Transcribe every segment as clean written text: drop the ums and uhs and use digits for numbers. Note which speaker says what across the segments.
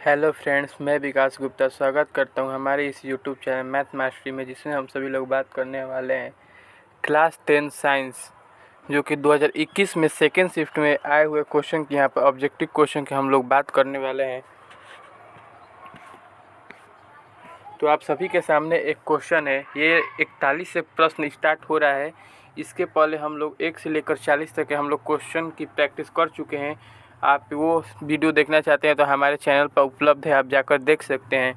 Speaker 1: Hello friends, मैं विकास गुप्ता स्वागत करता हूं हमारे इस यूट्यूब चैनल मैथ मास्टरी में, जिसमें हम सभी लोग बात करने वाले हैं क्लास 10 साइंस, जो कि 2021 में सेकेंड शिफ्ट में आए हुए क्वेश्चन की यहाँ पर ऑब्जेक्टिव क्वेश्चन की हम लोग बात करने वाले हैं। तो आप सभी के सामने एक क्वेश्चन है। ये 41 से प्रश्न स्टार्ट हो रहा है। इसके पहले हम लोग 1 से लेकर 40 तक के हम लोग क्वेश्चन की प्रैक्टिस कर चुके हैं। आप वो वीडियो देखना चाहते हैं तो हमारे चैनल पर उपलब्ध है, आप जाकर देख सकते हैं।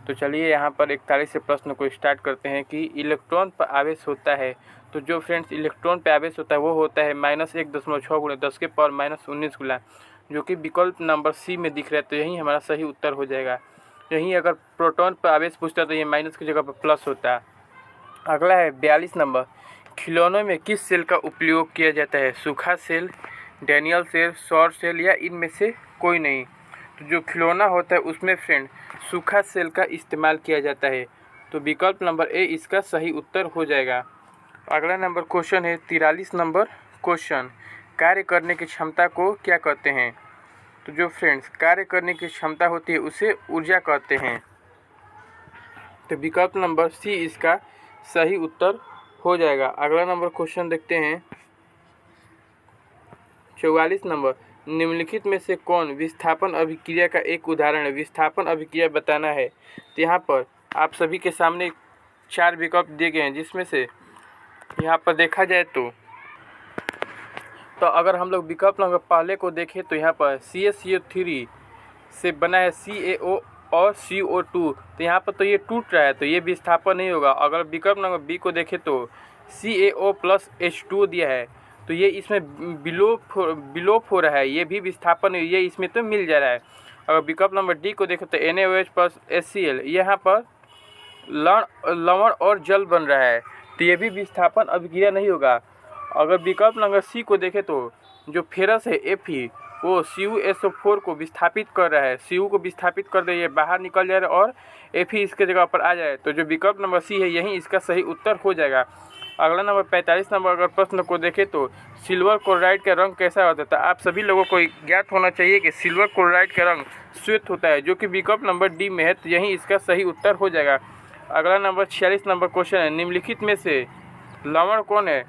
Speaker 1: तो चलिए यहाँ पर 41 से प्रश्न को स्टार्ट करते हैं कि इलेक्ट्रॉन पर आवेश होता है। तो जो फ्रेंड्स इलेक्ट्रॉन पर आवेश होता है वो होता है -1.6 गुणा 10 के पावर -19 गुना, जो कि विकल्प नंबर सी में दिख रहा है। तो यही हमारा सही उत्तर हो जाएगा। यहीं अगर प्रोटॉन पर आवेश पूछता है तो ये माइनस की जगह पर प्लस होता है। अगला है 42 नंबर, खिलौनों में किस सेल का उपयोग किया जाता है? सूखा सेल, डैनियल सेल, सौर सेल या इनमें से कोई नहीं। तो जो खिलौना होता है उसमें फ्रेंड सूखा सेल का इस्तेमाल किया जाता है। तो विकल्प नंबर ए इसका सही उत्तर हो जाएगा। अगला नंबर क्वेश्चन है 43 नंबर क्वेश्चन, कार्य करने की क्षमता को क्या कहते हैं? तो जो फ्रेंड्स कार्य करने की क्षमता होती है उसे ऊर्जा कहते हैं। तो विकल्प नंबर सी इसका सही उत्तर हो जाएगा। अगला नंबर क्वेश्चन देखते हैं 44 नंबर, निम्नलिखित में से कौन विस्थापन अभिक्रिया का एक उदाहरण है? विस्थापन अभिक्रिया बताना है। तो यहाँ पर आप सभी के सामने 4 विकल्प दिए गए हैं, जिसमें से यहाँ पर देखा जाए तो अगर हम लोग विकल्प नंबर पहले को देखें तो यहाँ पर CaCO3 से बना है CaO और CO2। तो यहाँ पर तो ये टूट रहा है, तो ये विस्थापन नहीं होगा। अगर विकल्प नंबर बी को देखें तो CaO प्लस H2 दिया है, तो ये इसमें विलोप हो रहा है, ये भी विस्थापन नहीं, ये इसमें तो मिल जा रहा है। अगर विकल्प नंबर डी को देखें तो NaOH प्लस HCl, यहाँ पर लवण और जल बन रहा है, तो ये भी विस्थापन अभिक्रिया नहीं होगा। अगर विकल्प नंबर सी को देखें तो जो फेरस है Fe, वो CuSO4 को विस्थापित कर रहा है, Cu को विस्थापित कर दे, ये बाहर निकल जाए और Fe इसके जगह पर आ जाए। तो जो विकल्प नंबर सी है यही इसका सही उत्तर हो जाएगा। अगला नंबर 45 नंबर अगर प्रश्न को देखें तो सिल्वर क्लोराइड का रंग कैसा होता है? तो आप सभी लोगों को ज्ञात होना चाहिए कि सिल्वर क्लोराइड का रंग श्वेत होता है, जो कि विकल्प नंबर डी में है। तो यही इसका सही उत्तर हो जाएगा। अगला नंबर 46 नंबर क्वेश्चन है, निम्नलिखित में से लवण कौन है?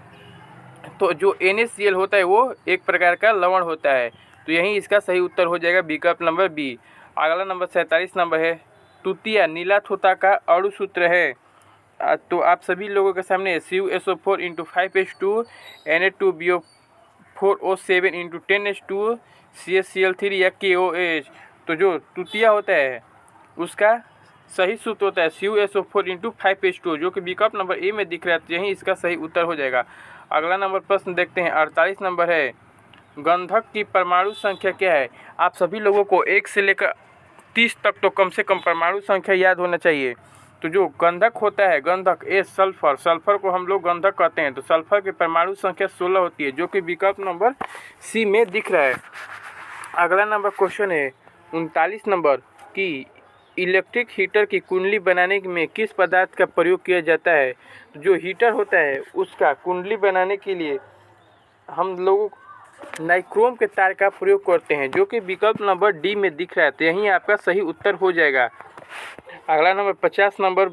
Speaker 1: तो जो NaCl होता है वो एक प्रकार का लवण होता है, तो यही इसका सही उत्तर हो जाएगा विकल्प नंबर बी। अगला नंबर 47 नंबर है, तुतिया नीला थोथा का अणु सूत्र है। तो आप सभी लोगों के सामने CuSO4 × 5H2 Na2BO4O7 × 10H2 CaCl3 या KOH। तो जो तुतिया होता है उसका सही सूत्र होता है CuSO4 × 5H2, जो कि विकल्प नंबर ए में दिख रहा है। तो यही इसका सही उत्तर हो जाएगा। अगला नंबर प्रश्न देखते हैं 48 नंबर है, गंधक की परमाणु संख्या क्या है? आप सभी लोगों को 1 से लेकर 30 तक तो कम से कम परमाणु संख्या याद होना चाहिए। तो जो गंधक होता है, गंधक सल्फर को हम लोग गंधक कहते हैं। तो सल्फर की परमाणु संख्या 16 होती है, जो कि विकल्प नंबर सी में दिख रहा है। अगला नंबर क्वेश्चन है 39 नंबर की इलेक्ट्रिक हीटर की कुंडली बनाने में किस पदार्थ का प्रयोग किया जाता है? जो हीटर होता है उसका कुंडली बनाने के लिए हम लोग नाइक्रोम के तार का प्रयोग करते हैं, जो कि विकल्प नंबर डी में दिख रहा है। तो यही आपका सही उत्तर हो जाएगा। अगला नंबर 50 नंबर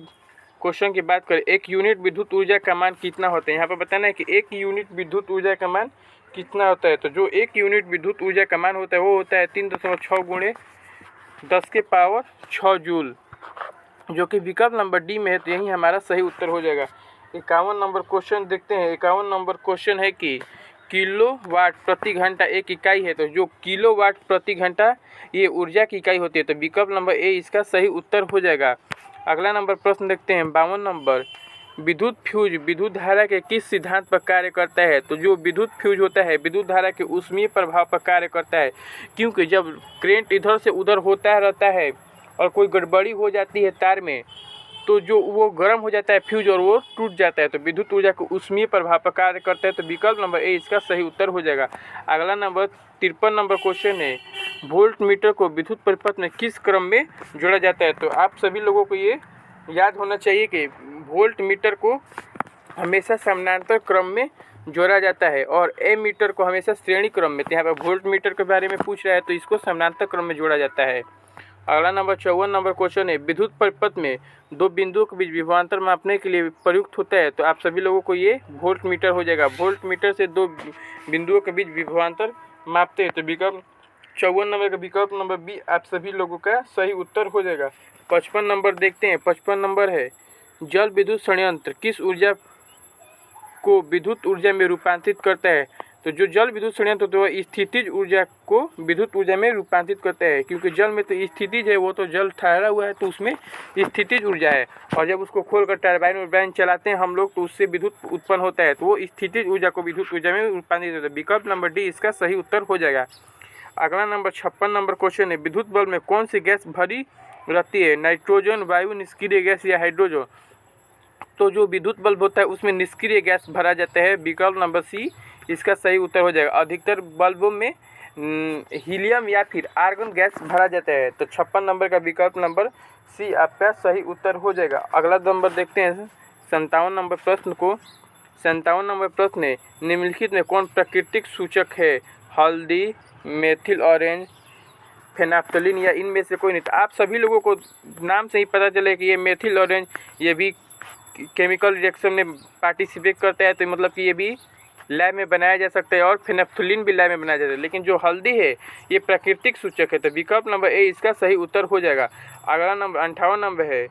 Speaker 1: क्वेश्चन की बात करें, 1 यूनिट विद्युत ऊर्जा का मान कितना होता है? यहाँ पर बताना है कि 1 यूनिट विद्युत ऊर्जा का मान कितना होता है। तो जो 1 यूनिट विद्युत ऊर्जा का मान होता है वो होता है 3.6 गुणे 10 के पावर 6 जूल, जो कि विकल्प नंबर डी में है। तो यही हमारा सही उत्तर हो जाएगा। 51 नंबर क्वेश्चन देखते हैं। 51 नंबर क्वेश्चन है कि किलोवाट प्रति घंटा एक इकाई है। तो जो किलोवाट प्रति घंटा ये ऊर्जा की इकाई होती है। तो विकल्प नंबर ए इसका सही उत्तर हो जाएगा। अगला नंबर प्रश्न देखते हैं 52 नंबर, विद्युत फ्यूज विद्युत धारा के किस सिद्धांत पर कार्य करता है? तो जो विद्युत फ्यूज होता है विद्युत धारा के ऊष्मीय प्रभाव पर कार्य करता है, क्योंकि जब करंट इधर से उधर होता रहता है और कोई गड़बड़ी हो जाती है तार में, तो जो वो गर्म हो जाता है फ्यूज और वो टूट जाता है। तो विद्युत ऊर्जा को ऊष्मीय प्रभाव पर कार्य करता है। तो विकल्प नंबर ए इसका सही उत्तर हो जाएगा। अगला नंबर 53 नंबर क्वेश्चन है, वोल्ट मीटर को विद्युत परिपथ में किस क्रम में जोड़ा जाता है? तो आप सभी लोगों को ये याद होना चाहिए कि वोल्ट मीटर को हमेशा समानांतर क्रम में जोड़ा जाता है और एमीटर को हमेशा श्रेणी क्रम में। तो यहाँ पर वोल्ट मीटर के बारे में पूछ रहा है तो इसको समानांतर क्रम में जोड़ा जाता है। अगला नंबर 54 नंबर क्वेश्चन है, विद्युत परिपथ में दो बिंदुओं के बीच विभवांतर मापने के लिए प्रयुक्त होता है। तो आप सभी लोगों को ये वोल्ट मीटर हो जाएगा। वोल्ट मीटर से दो बिंदुओं के बीच विभवांतर मापते हैं। तो विकल्प 54 नंबर का विकल्प नंबर बी आप सभी लोगों का सही उत्तर हो जाएगा। 55 नंबर देखते हैं। 55 नंबर है, जल विद्युत संयंत्र किस ऊर्जा को विद्युत ऊर्जा में रूपांतरित करता है। तो जो जल विद्युत संयंत्र होता है वह स्थितिज ऊर्जा को विद्युत ऊर्जा में रूपांतरित करता है, क्योंकि जल में तो स्थितिज है, वो तो जल ठहरा हुआ है, तो उसमें स्थितिज ऊर्जा है। और जब उसको खोलकर टरबाइन वर्बाइन चलाते हैं हम लोग, तो उससे विद्युत उत्पन्न होता है, तो वो स्थितिज ऊर्जा को विद्युत ऊर्जा में रूपांतरित होता है। विकल्प नंबर डी इसका सही उत्तर हो जाएगा। अगला नंबर 56 नंबर क्वेश्चन है, विद्युत बल्ब में कौन सी गैस भरी रहती है। नाइट्रोजन, वायु, निष्क्रिय गैस या हाइड्रोजन। तो जो विद्युत बल्ब होता है उसमें निष्क्रिय गैस भरा जाता है। विकल्प नंबर सी इसका सही उत्तर हो जाएगा। अधिकतर बल्बों में हीलियम या फिर आर्गन गैस भरा जाता है। तो 56 नंबर का विकल्प नंबर सी आपका सही उत्तर हो जाएगा। अगला नंबर देखते हैं 57 नंबर प्रश्न को। 57 नंबर प्रश्न है, निम्नलिखित में कौन प्राकृतिक सूचक है। हल्दी, मेथिल ऑरेंज, फेनाफ्थलीन या इनमें से कोई नहीं। तो आप सभी लोगों को नाम से ही पता चले कि ये मेथिल ऑरेंज ये भी केमिकल रिएक्शन में पार्टिसिपेट करता है, तो मतलब कि ये भी लैब में बनाया जा सकता है, और फेनाफ्थलीन भी लैब में बनाया जाता है। लेकिन जो हल्दी है ये प्राकृतिक सूचक है। तो विकल्प नंबर ए इसका सही उत्तर हो जाएगा। अगला नंबर 58 नंबर है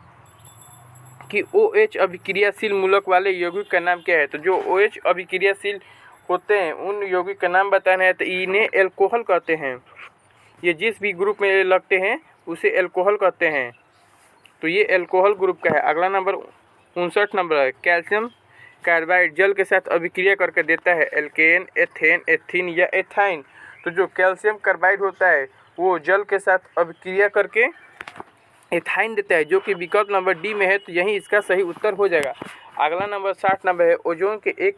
Speaker 1: कि OH अभिक्रियाशील मूलक वाले यौगिक का नाम क्या है। तो जो OH अभिक्रियाशील होते हैं उन यौगिक का नाम बताना है। तो इन्हें एल्कोहल कहते हैं। ये जिस भी ग्रुप में लगते हैं उसे एल्कोहल कहते हैं। तो ये एल्कोहल ग्रुप का है। अगला नंबर 59 नंबर है, कैल्शियम कार्बाइड जल के साथ अभिक्रिया करके देता है एल्केन, एथेन, एथीन या एथाइन। तो जो कैल्शियम कार्बाइड होता है वो जल के साथ अभिक्रिया करके एथाइन देता है, जो कि विकल्प नंबर डी में है। तो यही इसका सही उत्तर हो जाएगा। अगला नंबर 60 नंबर है, ओजोन के एक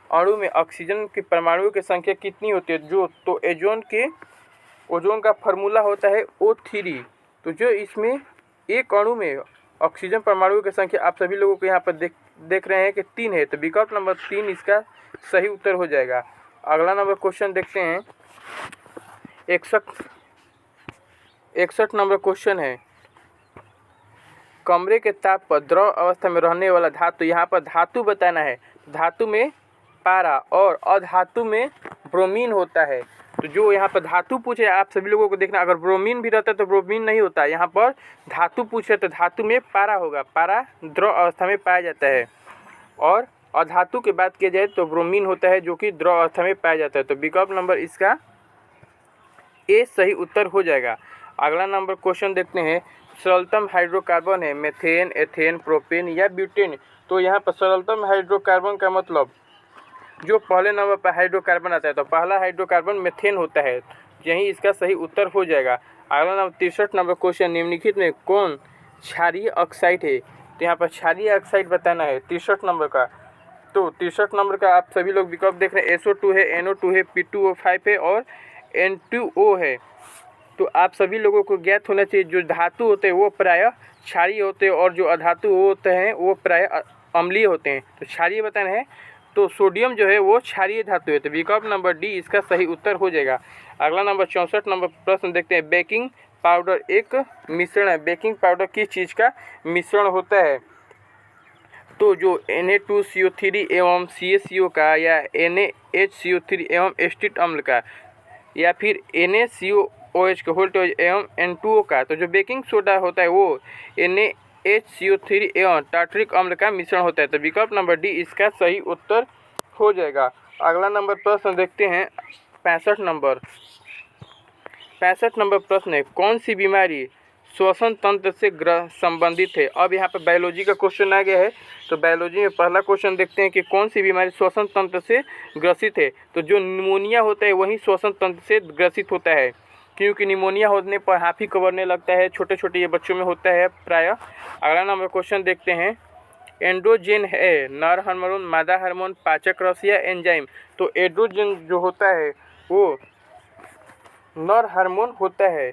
Speaker 1: अणु में ऑक्सीजन की परमाणुओं की संख्या कितनी होती है। तो ओजोन का फार्मूला होता है O3। तो जो इसमें एक अणु में ऑक्सीजन परमाणुओं की संख्या आप सभी लोगों को यहाँ पर देख रहे हैं कि 3 है। तो विकल्प नंबर 3 इसका सही उत्तर हो जाएगा। अगला नंबर क्वेश्चन देखते हैं। 61 नंबर क्वेश्चन है, कमरे के ताप पर द्रव अवस्था में रहने वाला धातु। यहाँ पर धातु बताना है। धातु में पारा और अधातु में ब्रोमीन होता है। तो जो यहाँ पर धातु पूछे आप सभी लोगों को देखना, अगर ब्रोमीन भी रहता तो ब्रोमीन नहीं होता। यहाँ पर धातु पूछे तो धातु में पारा होगा। पारा द्रव अवस्था में पाया जाता है। और अधातु की बात की जाए तो ब्रोमीन होता है, जो कि द्रव अवस्था में पाया जाता है। तो विकल्प नंबर इसका ए सही उत्तर हो जाएगा। अगला नंबर क्वेश्चन देखते हैं, सरलतम हाइड्रोकार्बन है मेथेन, एथेन, प्रोपेन या ब्यूटेन। तो यहाँ पर सरलतम हाइड्रोकार्बन का मतलब जो पहले नंबर पर हाइड्रोकार्बन आता है, तो पहला हाइड्रोकार्बन मेथेन होता है। यही इसका सही उत्तर हो जाएगा। अगला नंबर 63 नंबर क्वेश्चन, निम्नलिखित में कौन क्षारीय ऑक्साइड है। तो यहाँ पर क्षारीय ऑक्साइड बताना है 63 नंबर का। तो 63 नंबर का आप सभी लोग विकल्प देख रहे हैं, SO2 है, NO2 है, P2O5 है और N2O है। तो आप सभी लोगों को ज्ञात होना चाहिए जो धातु होते हैं वो प्रायः क्षारीय होते हैं, और जो अधातु होते हैं वो प्रायः अम्लीय होते हैं। तो क्षारीय बताना है, तो सोडियम जो है वो क्षारीय धातु है। तो विकल्प नंबर डी इसका सही उत्तर हो जाएगा। अगला नंबर 64 नंबर प्रश्न देखते हैं, बेकिंग पाउडर एक मिश्रण है। बेकिंग पाउडर किस चीज़ का मिश्रण होता है। तो जो Na2CO3 एवं CaCO का, या NaHCO3 एवं एसिटिक अम्ल का, या फिर NaCOOH का वोल्टेज एवं N2O का। तो जो बेकिंग सोडा होता है वो NaHCO3 एवं टार्टरिक अम्ल का मिश्रण होता है। तो विकल्प नंबर डी इसका सही उत्तर हो जाएगा। अगला नंबर प्रश्न देखते हैं 65 नंबर प्रश्न है, कौन सी बीमारी श्वसन तंत्र से संबंधित है। अब यहाँ पर बायोलॉजी का क्वेश्चन आ गया है। तो बायोलॉजी में पहला क्वेश्चन देखते हैं कि कौन सी बीमारी श्वसन तंत्र से ग्रसित है। तो जो निमोनिया होता है वही श्वसन तंत्र से ग्रसित होता है, क्योंकि निमोनिया होने पर हाथी कवरने लगता है। छोटे छोटे ये बच्चों में होता है प्रायः। अगला नंबर क्वेश्चन देखते हैं, एंड्रोजन है नर हार्मोन, मादा हार्मोन, पाचक रस या एंजाइम। तो एंड्रोजन जो होता है वो नर हार्मोन होता है।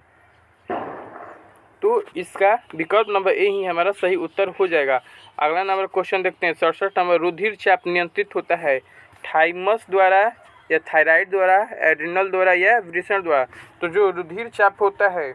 Speaker 1: तो इसका विकल्प नंबर ए ही हमारा सही उत्तर हो जाएगा। अगला नंबर क्वेश्चन देखते हैं 67 नंबर, रुधिर चाप नियंत्रित होता है थाइमस द्वारा या थायराइड द्वारा, एड्रिनल द्वारा या वृषण द्वारा। तो जो रुधिर चाप होता है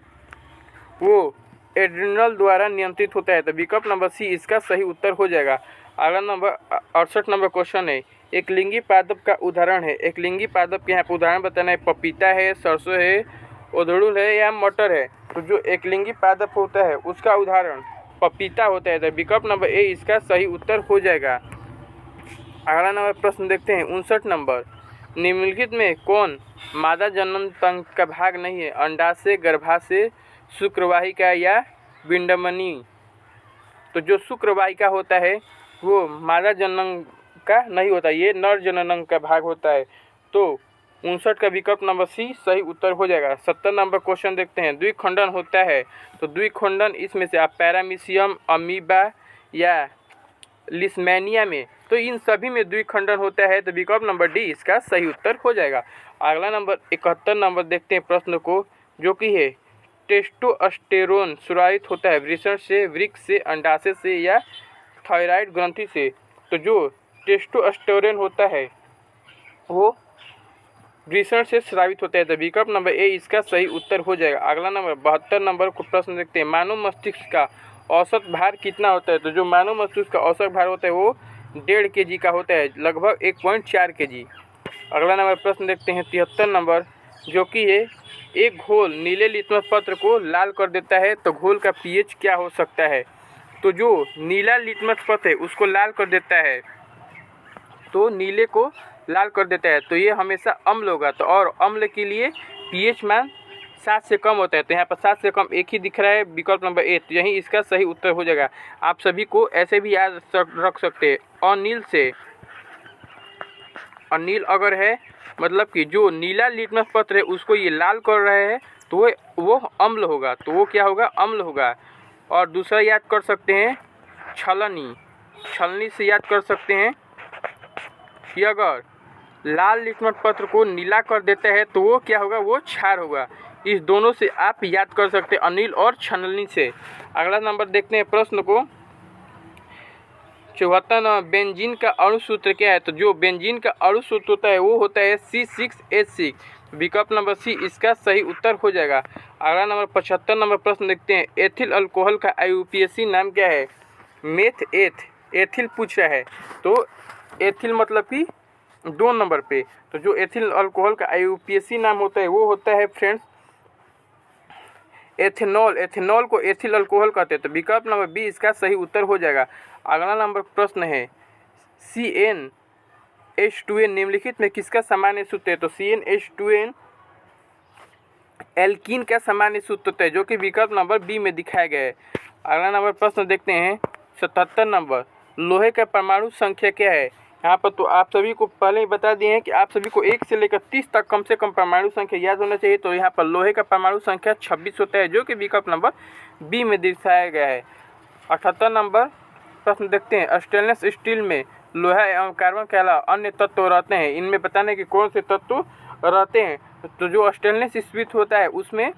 Speaker 1: वो एड्रिनल द्वारा नियंत्रित होता है। तो विकल्प नंबर सी इसका सही उत्तर हो जाएगा। अगला नंबर 68 नंबर क्वेश्चन है, एक लिंगी पादप का उदाहरण है। एक लिंगी पादप के यहाँ पर उदाहरण बताना है, पपीता है, सरसों है, उधड़ुल है या मटर है। तो जो एक लिंगी पादप होता है उसका उदाहरण पपीता होता है। तो विकल्प नंबर ए इसका सही उत्तर हो जाएगा। अगला नंबर प्रश्न देखते हैं 59 नंबर, निम्नलिखित में कौन मादा जनन तंत्र का भाग नहीं है? अंडाशय, गर्भाशय, शुक्रवाहिका या विंडमनी। तो जो शुक्रवाहिका होता है वो मादा जनन का नहीं होता, ये नर जनन का भाग होता है। तो 59 का विकल्प नंबर सी सही उत्तर हो जाएगा। 70 नंबर क्वेश्चन देखते हैं, द्विखंडन होता है। तो द्विखंडन इसमें से आप पैरामीशियम, अमीबा या लिस्मेनिया में, तो इन सभी में द्विखंडन होता है। तो विकल्प नंबर डी इसका सही उत्तर हो जाएगा। अगला नंबर 71 नंबर देखते हैं प्रश्न को, जो कि है टेस्टोस्टेरोन स्रावित होता है वृषण से, वृक्क से, अंडाशय से या थायराइड ग्रंथि से। तो जो टेस्टोस्टेरोन होता है वो वृषण से स्रावित होता है। तो विकल्प नंबर ए इसका सही उत्तर हो जाएगा। अगला नंबर 72 नंबर को प्रश्न देखते हैं, मानव मस्तिष्क का औसत भार कितना होता है? तो जो मानव मस्तिष्क का औसत भार होता है वो 1.5 kg का होता है, लगभग 1.4 kg। अगला नंबर प्रश्न देखते हैं 73 नंबर, जो कि है एक घोल नीले लिटमस पत्र को लाल कर देता है। तो घोल का पीएच क्या हो सकता है? तो जो नीला लिटमस पत्र है उसको लाल कर देता है, तो नीले को लाल कर देता है, तो ये हमेशा अम्ल होगा। तो और अम्ल के लिए पीएच मान 7 से कम होता है। तो यहाँ पर 7 से कम एक ही दिख रहा है, विकल्प नंबर ए। तो यही इसका सही उत्तर हो जाएगा। आप सभी को ऐसे भी याद रख सकते हैं, अनिल से, अनिल अगर है मतलब कि जो नीला लिटमस पत्र है उसको ये लाल कर रहे हैं, तो वो अम्ल होगा। तो वो क्या होगा? अम्ल होगा। और दूसरा याद कर सकते हैं छलनी, छलनी से याद कर सकते हैं कि अगर लाल लिटमस पत्र को नीला कर देता है तो वो क्या होगा? वो क्षार होगा। इस दोनों से आप याद कर सकते हैं, अनिल और छलनी से। अगला नंबर देखते हैं प्रश्न को 74 नंबर, बेंजीन का अणु सूत्र क्या है? तो जो बेंजीन का अणु सूत्र होता है वो होता है C6H6। विकल्प नंबर सी इसका सही उत्तर हो जाएगा। अगला नंबर 75 नंबर प्रश्न देखते हैं, एथिल अल्कोहल का IUPAC नाम क्या है? मेथ एथिल पूछ रहा है। तो एथिल मतलब कि 2 नंबर पे। तो जो एथिल अल्कोहल का IUPAC नाम होता है वो होता है फ्रेंड्स एथेनॉल। एथेनॉल को एथिल अल्कोहल कहते हैं। तो विकल्प नंबर बी इसका सही उत्तर हो जाएगा। अगला नंबर प्रश्न है CnH2n निम्नलिखित में किसका सामान्य सूत्र है? तो CnH2n एल्कीन का सामान्य सूत्र होता है, जो कि विकल्प नंबर बी में दिखाया गया है। अगला नंबर प्रश्न देखते हैं 77 नंबर, लोहे का परमाणु संख्या क्या है? यहाँ पर तो आप सभी को पहले ही बता दिए हैं कि आप सभी को 1 से लेकर 30 तक कम से कम परमाणु संख्या याद होना चाहिए। तो यहाँ पर लोहे का परमाणु संख्या 26 होता है, जो कि विकल्प नंबर बी में दिखाया गया है। 78 नंबर प्रश्न देखते हैं, स्टेनलेस स्टील में लोहा एवं कार्बन के अलावा अन्य तत्व रहते हैं, इनमें बताने कि कौन से तत्व रहते हैं? तो जो स्टेनलेस स्टील होता है उसमें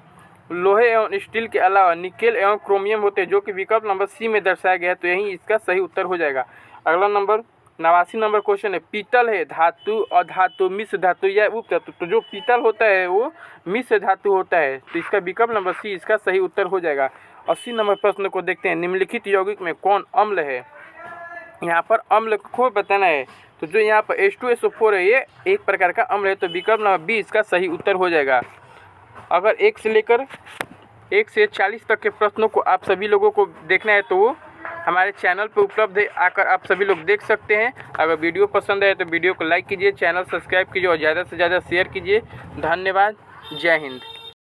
Speaker 1: लोहे एवं स्टील के अलावा निकेल एवं क्रोमियम होते हैं, जो कि विकल्प नंबर सी में दर्शाया गया है। तो यही इसका सही उत्तर हो जाएगा। अगला नंबर 89 नंबर क्वेश्चन है, पीतल है धातु, अधातु, मिश्र धातु या उप धातु? तो जो पीतल होता है वो मिश्र धातु होता है। तो इसका विकल्प नंबर सी इसका सही उत्तर हो जाएगा। 80 नंबर प्रश्न को देखते हैं, निम्नलिखित यौगिक में कौन अम्ल है? यहाँ पर अम्ल को बताना है। तो जो यहाँ पर H2SO4 है ये एक प्रकार का अम्ल है। तो विकल्प नंबर बी इसका सही उत्तर हो जाएगा। अगर 1 से लेकर 1 से 40 तक के प्रश्नों को आप सभी लोगों को देखना है तो वो हमारे चैनल पर उपलब्ध है, आकर आप सभी लोग देख सकते हैं। अगर वीडियो पसंद आए तो वीडियो को लाइक कीजिए, चैनल सब्सक्राइब कीजिए और ज़्यादा से ज़्यादा शेयर कीजिए। धन्यवाद। जय हिंद।